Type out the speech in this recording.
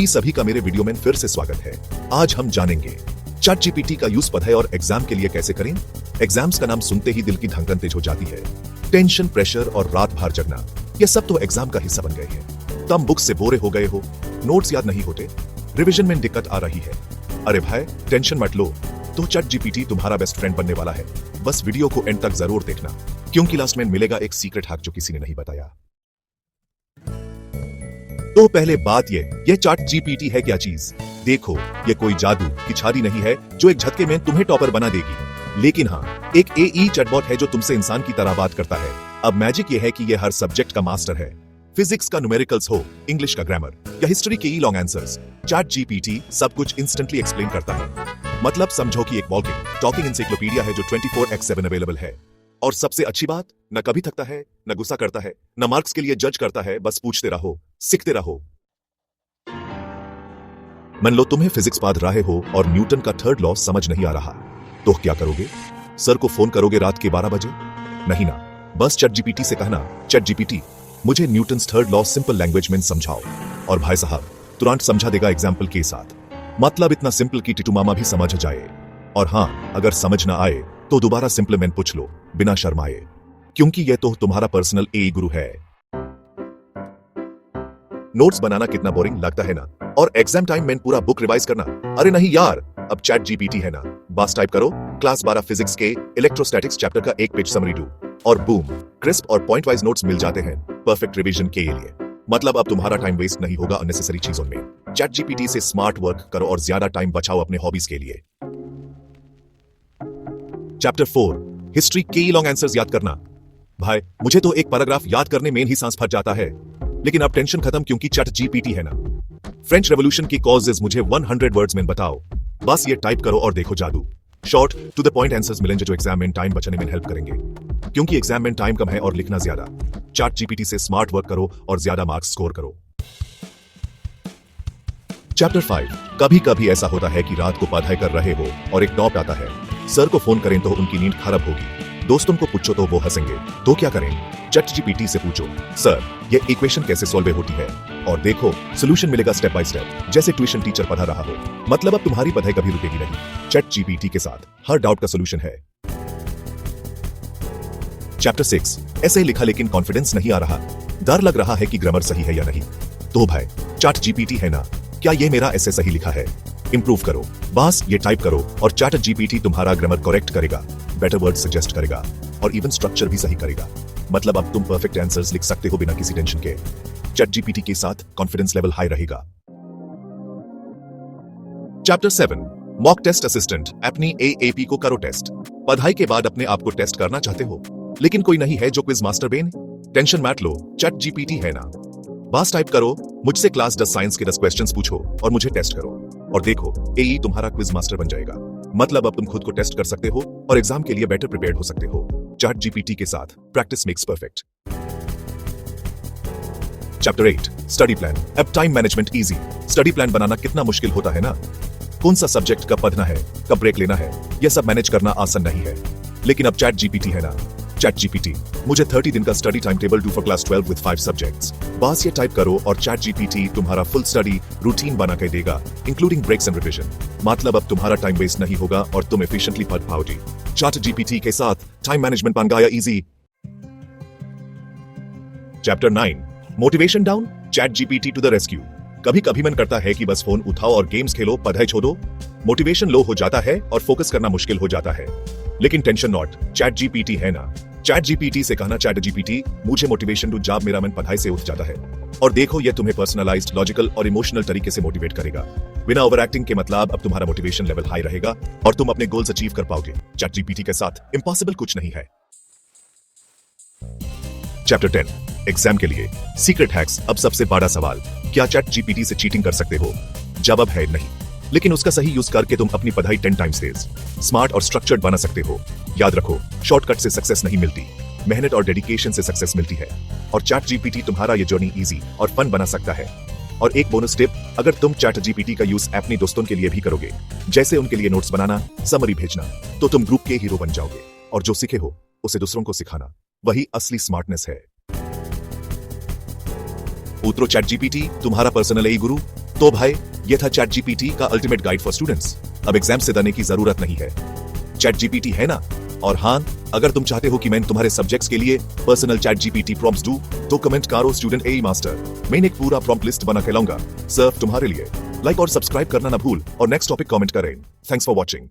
सभी का मेरे वीडियो में फिर से स्वागत है। आज हम जानेंगे चैट जीपीटी का यूज पढ़ाई और एग्जाम के लिए कैसे करें। एग्जाम्स का नाम सुनते ही दिल की धड़कन तेज हो जाती है। टेंशन, प्रेशर और रात भर जगना, ये सब तो एग्जाम का हिस्सा बन गए हैं। तुम बुक से बोरे हो गए हो, नोट्स याद नहीं होते, रिविजन में दिक्कत आ रही है। अरे भाई, टेंशन मत लो, तो चैट जीपीटी तुम्हारा बेस्ट फ्रेंड बनने वाला है। बस वीडियो को एंड तक जरूर देखना, क्योंकि लास्ट में मिलेगा एक सीक्रेट हैक जो किसी ने नहीं बताया। तो पहले बात ये चैट जीपीटी है क्या चीज? देखो, ये कोई जादू की छड़ी नहीं है जो एक झटके में तुम्हें टॉपर बना देगी, लेकिन हाँ, एक एई चैटबॉट है जो तुमसे इंसान की तरह बात करता है। अब मैजिक ये है कि ये हर सब्जेक्ट का मास्टर है। फिजिक्स का न्यूमेरिकल्स हो, इंग्लिश का ग्रामर या हिस्ट्री के लॉन्ग आंसर्स, चैट जीपीटी सब कुछ इंस्टेंटली एक्सप्लेन करता है। मतलब समझो कि एक वॉकिंग टॉकिंग एनसाइक्लोपीडिया है जो 24/7 अवेलेबल है। और सबसे अच्छी बात, न कभी थकता है, न गुस्सा करता है, न मार्क्स के लिए जज करता है। बस पूछते रहो, सीखते रहो। मान लो तुम्हें फिजिक्स पढ़ रहे हो और न्यूटन का थर्ड लॉ समझ नहीं आ रहा, तो क्या करोगे? सर को फोन करोगे रात के 12 बजे? नहीं ना, बस चैट जीपीटी से कहना, चैट जीपीटी मुझे Newton's third law simple language में समझाओ, और भाई साहब तुरंत समझा देगा एग्जाम्पल के साथ। मतलब इतना सिंपल कि टिटू मामा भी समझ जाए। और हाँ, अगर समझ ना आए तो दोबारा सिंपल पूछ लो बिना शर्माए, क्योंकि यह तो तुम्हारा पर्सनल एआई गुरु है। नोट्स बनाना कितना बोरिंग लगता है ना, और एग्जाम टाइम में पूरा बुक रिवाइज करना। अरे नहीं यार, अब चैट जीपीटी है ना, बस टाइप करो क्लास 12 फिजिक्स के इलेक्ट्रोस्टैटिक्स चैप्टर का एक पेज समरी दो, और बूम, क्रिस्प और पॉइंट वाइज नोट्स मिल जाते हैं परफेक्ट रिवीजन के लिए। मतलब अब तुम्हारा टाइम वेस्ट नहीं होगा अननेसेसरी चीजों में। चैट जीपीटी से स्मार्ट वर्क करो और ज्यादा टाइम बचाओ अपने हॉबीज के लिए। चैप्टर 4 हिस्ट्री के लॉन्ग आंसर्स याद करना। भाई, मुझे तो एक पैराग्राफ याद करने में ही सांस फट जाता है, लेकिन अब टेंशन खत्म क्योंकि चैट जीपीटी है ना। फ्रेंच रेवोल्यूशन की कॉजेस मुझे 100 वर्ड्स में बताओ। बस ये टाइप करो और देखो जादू। Short to the point answers मिलेंगे जो एग्जाम में टाइम बचाने में हेल्प करेंगे, क्योंकि एग्जाम में टाइम कम है और लिखना ज्यादा। चैट जीपीटी से स्मार्ट वर्क करो और ज्यादा मार्क्स स्कोर करो। चैप्टर 5 कभी कभी ऐसा होता है कि रात को पढ़ाई कर रहे हो और एक टॉप आता है। सर को फोन करें तो उनकी नींद खराब होगी, दोस्तों को पूछो तो वो हंसेंगे, तो क्या करें? चैट जीपीटी से पूछो, सर ये इक्वेशन कैसे सॉल्व होती है, और देखो सोल्यूशन मिलेगा स्टेप बाय स्टेप, जैसे ट्यूशन टीचर पढ़ा रहा हो। मतलब अब तुम्हारी पढ़ाई कभी रुकेगी नहीं। चैट जीपीटी के साथ हर डाउट का सोल्यूशन है। चैप्टर 6 ऐसे ही लिखा लेकिन कॉन्फिडेंस नहीं आ रहा, डर लग रहा है कि ग्रामर सही है या नहीं। तो भाई, चैट जीपीटी है ना, क्या ये मेरा ऐसे सही लिखा है? इंप्रूव करो, बस ये टाइप करो और चैट जीपीटी तुम्हारा ग्रामर करेक्ट करेगा, बेटर वर्ड सजेस्ट करेगा और इवन स्ट्रक्चर भी सही करेगा। मतलब अब तुम परफेक्ट आंसर्स लिख सकते हो बिना किसी टेंशन के। चैट जीपीटी के साथ कॉन्फिडेंस लेवल हाई रहेगा। Chapter 7 mock test assistant. अपनी एएपी को करो टेस्ट। पढ़ाई के बाद अपने आप को टेस्ट करना चाहते हो, लेकिन कोई नहीं है जो क्विज मास्टर बेन? टेंशन मत लो, चैट जीपीटी है ना। बस टाइप करो, मुझसे क्लास 10 साइंस के 10 क्वेश्चंस पूछो और मुझे टेस्ट करो, और देखो एई तुम्हारा क्विज मास्टर बन जाएगा। मतलब अब तुम खुद को टेस्ट कर सकते हो और एग्जाम के लिए बेटर प्रिपेयर्ड हो सकते हो। चैट जीपीटी के साथ practice makes perfect. Chapter 8 study plan. अब time management easy. Study plan बनाना कितना मुश्किल होता है ना। कौन सा सब्जेक्ट कब पढ़ना है, कब ब्रेक लेना है, यह सब मैनेज करना आसान नहीं है, लेकिन अब चैट जीपीटी है ना। चैट जीपीटी मुझे 30 दिन का study time table do for class 12 with 5 subjects. बस ये टाइप करो और चैट जीपीटी तुम्हारा फुल स्टडी रूटीन बना के देगा, इंक्लूडिंग ब्रेक्स एंड रिविजन। मतलब अब तुम्हारा टाइम वेस्ट नहीं होगा और तुम एफिशिएंटली पढ़ पाओगे। चैट जीपीटी के साथ टाइम मैनेजमेंट बन गया easy. Chapter 9 motivation down. ChatGPT to the rescue. कभी कभी मन करता है कि बस फोन उठाओ और गेम्स खेलो, पढ़ाई छोड़ो। मोटिवेशन लो हो जाता है और फोकस करना मुश्किल हो जाता है, लेकिन टेंशन नॉट, चैट जीपीटी है ना। चैट जीपीटी से कहना, चैट जीपीटी मुझे मोटिवेशन दो, जब मेरा मन पढ़ाई से उठ जाता है। और देखो ये तुम्हें पर्सनलाइज्ड, लॉजिकल और इमोशनल तरीके से मोटिवेट करेगा बिना ओवर एक्टिंग के। मतलब अब तुम्हारा मोटिवेशन लेवल हाई रहेगा और तुम अपने गोल्स अचीव कर पाओगे। चैट जीपीटी के साथ इम्पॉसिबल कुछ नहीं है। चैप्टर 10 एग्जाम के लिए सीक्रेट हैक्स। अब सबसे बड़ा सवाल, क्या चैट जीपीटी से चीटिंग कर सकते हो? जवाब है नहीं, लेकिन उसका सही यूज करके तुम अपनी पढ़ाई 10 टाइम्स तेज, स्मार्ट और स्ट्रक्चर्ड बना सकते हो। याद रखो, शॉर्टकट से सक्सेस नहीं मिलती, मेहनत और डेडिकेशन से सक्सेस मिलती है। और चैट जीपीटी तुम्हारा ये जर्नी इजी और फन बना सकता है। और एक बोनस टिप, अगर तुम चैट जीपीटी का यूज अपने दोस्तों के लिए भी करोगे, जैसे उनके लिए नोट्स बनाना, समरी भेजना, तो तुम ग्रुप के हीरो बन जाओगे। और जो सीखे हो उसे दूसरों को सिखाना, वही असली स्मार्टनेस है। उतरो चैट जीपीटी तुम्हारा पर्सनल एआई गुरु, तो भाई ये था चैट जीपीटी का अल्टीमेट गाइड फॉर स्टूडेंट्स। अब एग्जाम से डरने की जरूरत नहीं है, चैट जीपीटी है ना। और हाँ, अगर तुम चाहते हो कि मैं तुम्हारे सब्जेक्ट्स के लिए पर्सनल चैट जीपीटी प्रॉम्प्ट्स दूं, तो कमेंट करो स्टूडेंट एई मास्टर। मैं एक पूरा प्रॉम्प्ट लिस्ट बना के लाऊंगा सिर्फ तुम्हारे लिए। लाइक और सब्सक्राइब करना ना भूल और नेक्स्ट टॉपिक कमेंट करें। Thanks for watching.